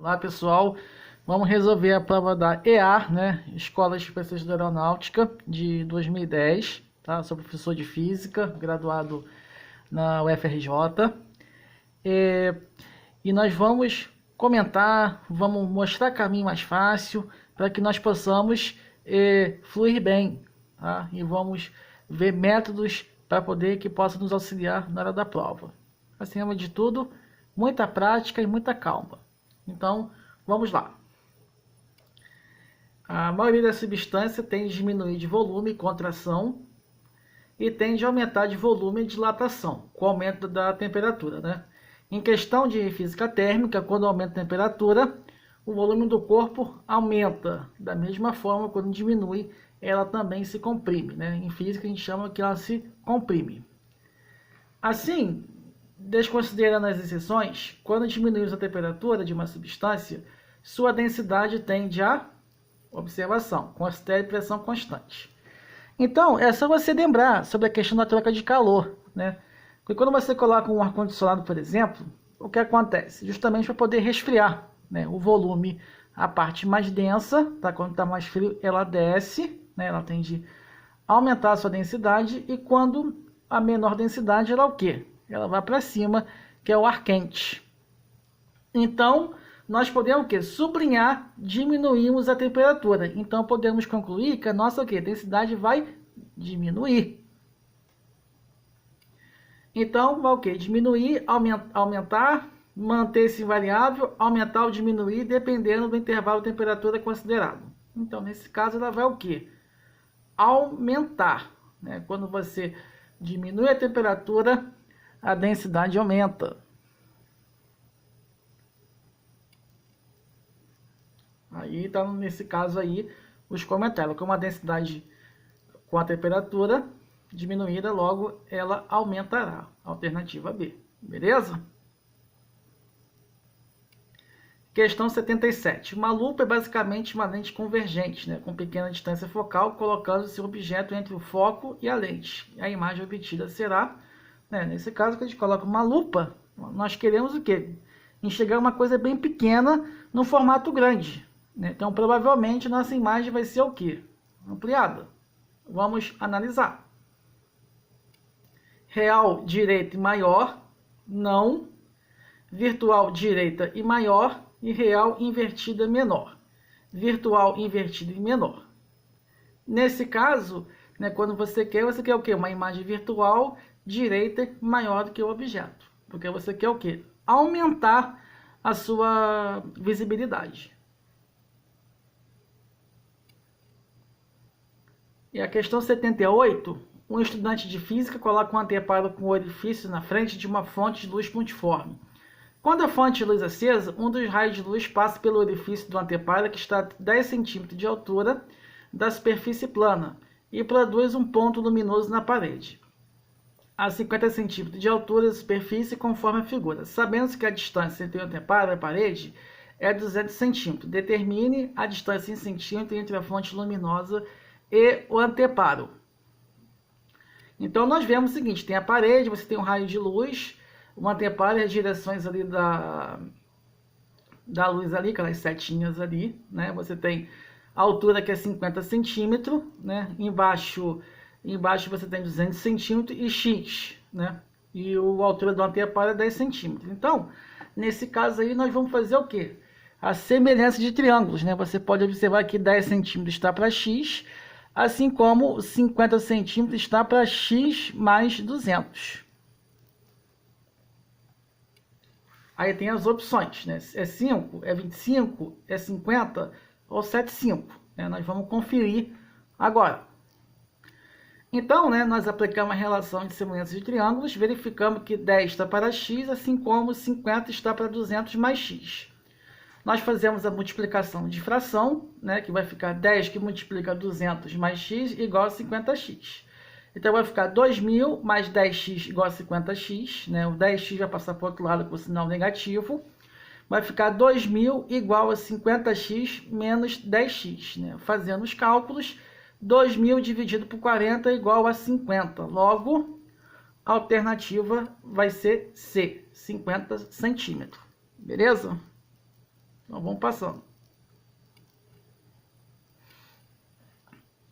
Olá pessoal, vamos resolver a prova da EA, né? Escola Especialista de Aeronáutica de 2010, tá? Sou professor de Física, graduado na UFRJ. E nós vamos comentar, vamos mostrar caminho mais fácil para que nós possamos fluir bem, tá? E vamos ver métodos para poder que possa nos auxiliar na hora da prova. Acima de tudo, muita prática e muita calma. Então, vamos lá. A maioria da substância tende a diminuir de volume e contração e tende a aumentar de volume e dilatação, com o aumento da temperatura, né? Em questão de física térmica, quando aumenta a temperatura, o volume do corpo aumenta. Da mesma forma, quando diminui, ela também se comprime, né? Em física, a gente chama que ela se comprime. Assim, desconsiderando as exceções, quando diminuímos a temperatura de uma substância, sua densidade tende a observação, considere pressão constante. Então, é só você lembrar sobre a questão da troca de calor, né? Porque quando você coloca um ar-condicionado, por exemplo, o que acontece? Justamente para poder resfriar, né? O volume, a parte mais densa, tá? Quando está mais frio, ela desce, né? Ela tende a aumentar a sua densidade, e quando a menor densidade, ela o quê? Ela vai para cima, que é o ar quente. Então, nós podemos o quê? Sublinhar, diminuímos a temperatura. Então, podemos concluir que a nossa o quê? Densidade vai diminuir. Então, vai o quê? Diminuir, aumentar, manter-se invariável, aumentar ou diminuir, dependendo do intervalo de temperatura considerado. Então, nesse caso, ela vai o quê? Aumentar, né? Quando você diminui a temperatura, a densidade aumenta. Aí está nesse caso aí os comentários. Como a densidade com a temperatura diminuída, logo ela aumentará. Alternativa B. Beleza? Questão 77. Uma lupa é basicamente uma lente convergente, né, com pequena distância focal, colocando seu objeto entre o foco e a lente. A imagem obtida será, né, nesse caso que a gente coloca uma lupa, nós queremos o quê? Enxergar uma coisa bem pequena no formato grande, né? Então, provavelmente, nossa imagem vai ser o quê? Ampliada. Vamos analisar. Real, direita e maior, não. Virtual, direita e maior. E real, invertida, menor. Virtual, invertida e menor. Nesse caso, né, quando você quer o quê? Uma imagem virtual, direita, maior do que o objeto. Porque você quer o quê? Aumentar a sua visibilidade. E a questão 78, um estudante de física coloca um anteparo com o orifício na frente de uma fonte de luz pontiforme. Quando a fonte de luz acesa, um dos raios de luz passa pelo orifício do anteparo, que está a 10 cm de altura da superfície plana, e produz um ponto luminoso na parede, a 50 cm de altura da superfície, conforme a figura. Sabendo que a distância entre o anteparo e a parede é 200 cm, determine a distância em centímetro entre a fonte luminosa e o anteparo. Então, nós vemos o seguinte, tem a parede, você tem um raio de luz, o anteparo e as direções ali da luz ali, aquelas setinhas ali, né? Você tem a altura que é 50 centímetros, né? Embaixo você tem 200 centímetros e X, né? E a altura do anteparo é 10 centímetros. Então, nesse caso aí, nós vamos fazer o quê? A semelhança de triângulos, né? Você pode observar que 10 centímetros está para X, assim como 50 centímetros está para X mais 200. Aí tem as opções, né? É 5, é 25, é 50 ou 75. Né? Nós vamos conferir agora. Então, né, nós aplicamos a relação de semelhança de triângulos, verificamos que 10 está para x, assim como 50 está para 200 mais x. Nós fazemos a multiplicação de fração, né, que vai ficar 10 que multiplica 200 mais x igual a 50x. Então, vai ficar 2.000 mais 10x igual a 50x, né? O 10x vai passar para o outro lado com o sinal negativo. Vai ficar 2.000 igual a 50x menos 10x, né? Fazendo os cálculos, 2.000 dividido por 40 igual a 50. Logo, a alternativa vai ser C, 50 centímetros. Beleza? Então, Então vamos passando.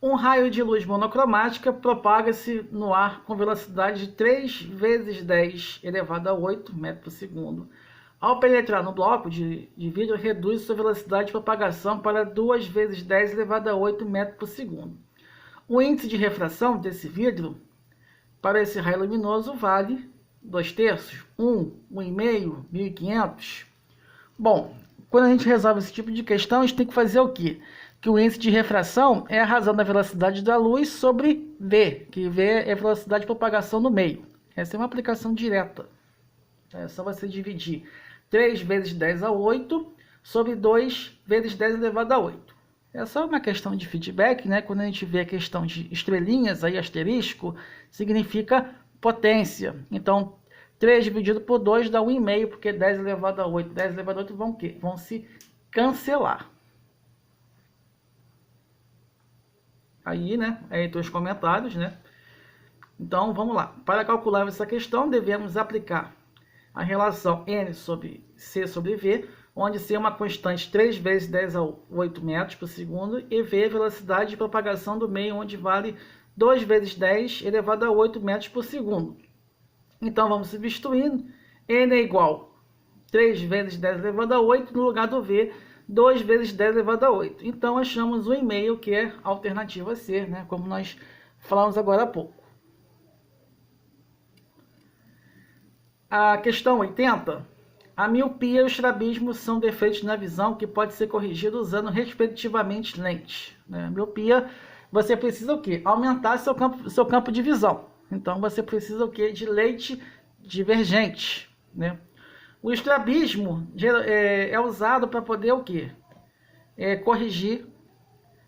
Um raio de luz monocromática propaga-se no ar com velocidade de 3 vezes 10 elevado a 8 metros por segundo. Ao penetrar no bloco de vidro, reduz sua velocidade de propagação para 2 vezes 10 elevado a 8 metros por segundo. O índice de refração desse vidro para esse raio luminoso vale 2/3, 1, 1,5, 1.500. Bom, quando a gente resolve esse tipo de questão, a gente tem que fazer o quê? Que o índice de refração é a razão da velocidade da luz sobre V, que V é a velocidade de propagação no meio. Essa é uma aplicação direta. É só você dividir 3 vezes 10 a 8 sobre 2 vezes 10 elevado a 8. É só uma questão de feedback, né? Quando a gente vê a questão de estrelinhas, aí asterisco, significa potência. Então, 3 dividido por 2 dá 1,5, porque 10 elevado a 8, 10 elevado a 8 vão o quê? Vão se cancelar. Aí, né? Aí tem os comentários, né? Então, vamos lá. Para calcular essa questão, devemos aplicar a relação N sobre C sobre V, onde C é uma constante 3 vezes 10 a 8 metros por segundo, e V é a velocidade de propagação do meio, onde vale 2 vezes 10 elevado a 8 metros por segundo. Então, vamos substituindo. N é igual a 3 vezes 10 elevado a 8, no lugar do V, 2 vezes 10 elevado a 8. Então, achamos 1,5, que é a alternativa C, né? Como nós falamos agora há pouco. A questão 80. A miopia e o estrabismo são defeitos na visão que pode ser corrigido usando, respectivamente, lentes. A miopia, você precisa o quê? Aumentar seu campo de visão. Então, você precisa o quê? De lente divergente, né? O estrabismo é usado para poder o quê? Corrigir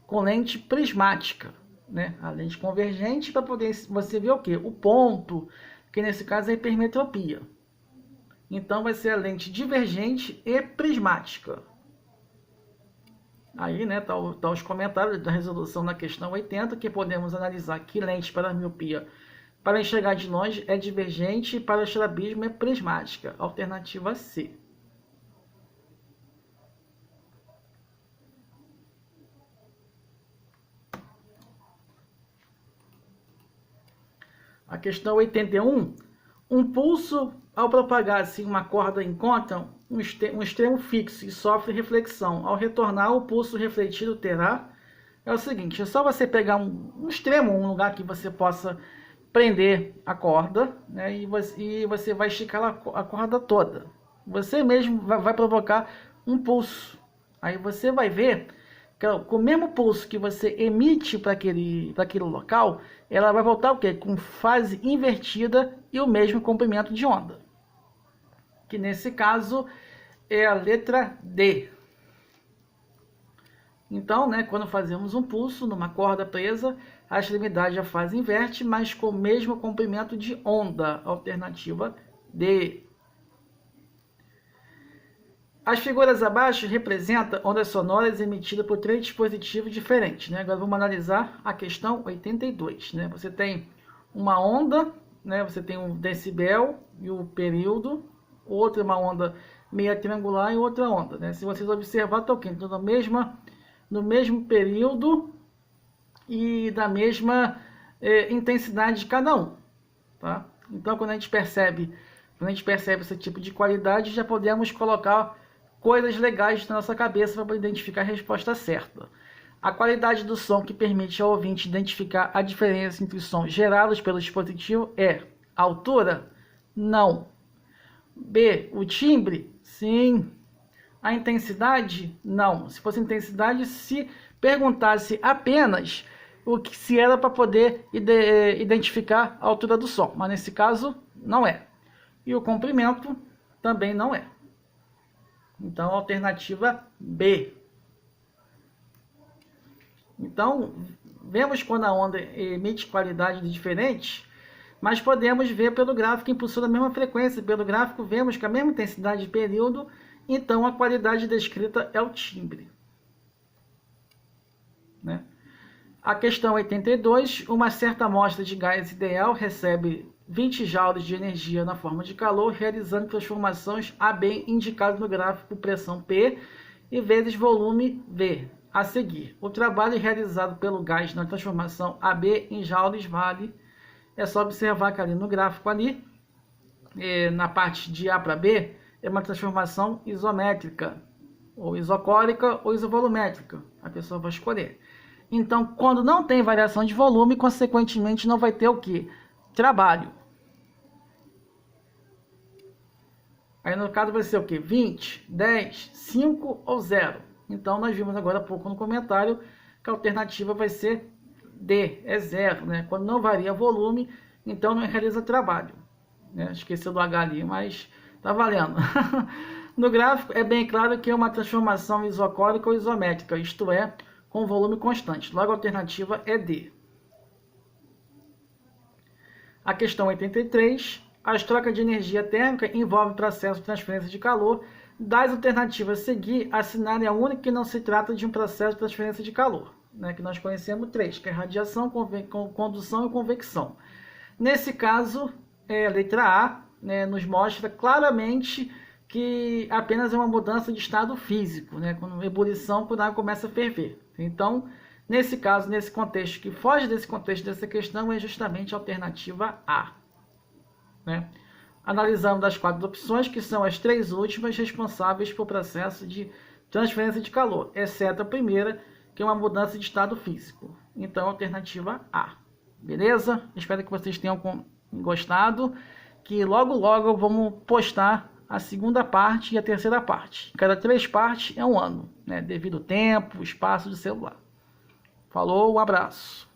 com lente prismática, né? A lente convergente para poder você ver o quê? O ponto, que nesse caso é a hipermetropia. Então vai ser a lente divergente e prismática. Aí, né, tá os comentários da resolução na questão 80, que podemos analisar que lente para a miopia para enxergar de longe é divergente e para o estrabismo é prismática. Alternativa C. A questão 81. Um pulso, ao propagar-se em uma corda, encontra um extremo fixo e sofre reflexão. Ao retornar, o pulso refletido terá... É o seguinte, é só você pegar um extremo, um lugar que você possa prender a corda, né, e você vai esticar a corda toda. Você mesmo vai provocar um pulso. Aí você vai ver que com o mesmo pulso que você emite para aquele local, ela vai voltar o quê? Com fase invertida e o mesmo comprimento de onda. Que nesse caso é a letra D. Então, né, quando fazemos um pulso numa corda presa, a extremidade a fase inverte, mas com o mesmo comprimento de onda. Alternativa D. As figuras abaixo representam ondas sonoras emitidas por 3 dispositivos diferentes, né? Agora vamos analisar a questão 82. Né? Você tem uma onda, né? Você tem um decibel e o período, outra é uma onda meia triangular e outra onda. Né? Se vocês observarem, está o quê? Então, no mesmo período e da mesma intensidade de cada um. Tá? Então, quando a gente percebe esse tipo de qualidade, já podemos colocar coisas legais na nossa cabeça para identificar a resposta certa. A qualidade do som que permite ao ouvinte identificar a diferença entre os sons gerados pelo dispositivo é a altura? Não. B, o timbre? Sim. A intensidade? Não. Se fosse intensidade, se perguntasse apenas se era para poder identificar a altura do som. Mas nesse caso, não é. E o comprimento também não é. Então, alternativa B. Então, vemos quando a onda emite qualidades diferentes, mas podemos ver pelo gráfico que impulsiona a mesma frequência. Pelo gráfico, vemos que a mesma intensidade de período, então a qualidade descrita é o timbre. Né? A questão 82, uma certa amostra de gás ideal recebe 20 joules de energia na forma de calor, realizando transformações AB indicado no gráfico pressão P e vezes volume V. A seguir, o trabalho realizado pelo gás na transformação AB em joules vale. É só observar que ali no gráfico ali, na parte de A para B, é uma transformação isométrica, ou isocórica ou isovolumétrica. A pessoa vai escolher. Então, quando não tem variação de volume, consequentemente não vai ter o que? Trabalho. Aí no caso vai ser o que? 20, 10, 5 ou 0. Então nós vimos agora há pouco no comentário que a alternativa vai ser D, é 0, né? Quando não varia volume, então não realiza trabalho. Né? Esqueci do H ali, mas tá valendo. No gráfico é bem claro que é uma transformação isocórica ou isométrica, isto é, com volume constante. Logo a alternativa é D. A questão 83. As trocas de energia térmica envolvem processo de transferência de calor. Das alternativas a seguir, assinale a única que não se trata de um processo de transferência de calor, né, que nós conhecemos 3, que é radiação, condução e convecção. Nesse caso, a letra A, né, nos mostra claramente que apenas é uma mudança de estado físico, né, quando ebulição, quando a água começa a ferver. Então, nesse caso, nesse contexto, que foge desse contexto dessa questão, é justamente a alternativa A. Né? Analisamos as 4 opções, que são as 3 últimas responsáveis pelo processo de transferência de calor, exceto a primeira, que é uma mudança de estado físico. Então, alternativa A. Beleza? Espero que vocês tenham gostado, que logo vamos postar a segunda parte e a terceira parte. Cada 3 partes é um ano, né? Devido ao tempo, espaço do celular. Falou, um abraço.